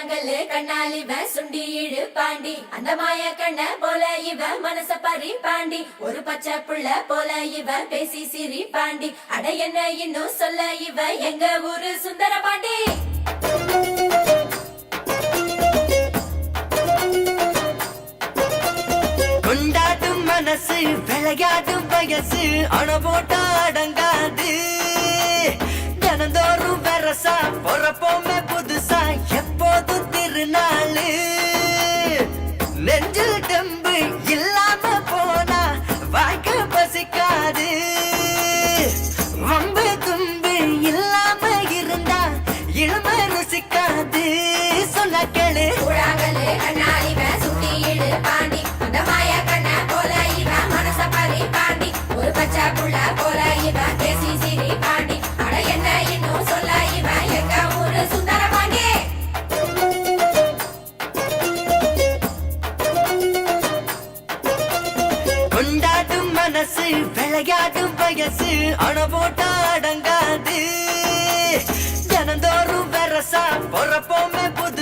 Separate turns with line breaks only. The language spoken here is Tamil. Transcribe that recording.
கூழாங்கல்லு கண்ணால் இவன் சுண்டி இழு பாண்டி அந்த மாய கண்ண போல இவன் மனச பறி பாண்டி ஒரு பச்சை புள்ள போல இவன் பேசி சிரி பாண்டி அட என்ன இன்னும் சொல்ல இவன் எங்க ஊரு சுந்தர பாண்டி
கொண்டாடும் மனசு விளையாடும் வயசு அணை போட்டா அடங்காது தினந்தோறும் வரசா பொறப்போமே புதுசா எப்போதும் திருநாளு நெஞ்சில் டெம்பு இல்லாம போனா வாழ்க்கை பசிக்காது வம்பு தும்பு இல்லாம இருந்தா இளமை ருசிக்காது சொல்ல கேளு
கூழாங்கல்லு கண்ணால் இவன் சுண்டி இழு பாண்டி அந்த மாய கண்ண போல இவன் மனச பறி பாண்டி ஒரு பச்சை புள்ள போல இவன் பேசி சிரி பாண்டி அட என்ன இன்னும் சொல்ல இவன் எங்க ஊரு சுந்தர பாண்டி
கொண்டாடும் மனசு விளையாடும் வயசு அணை போட்டா அடங்காது தினந்தோறும் வரசா பொறப்போமே புது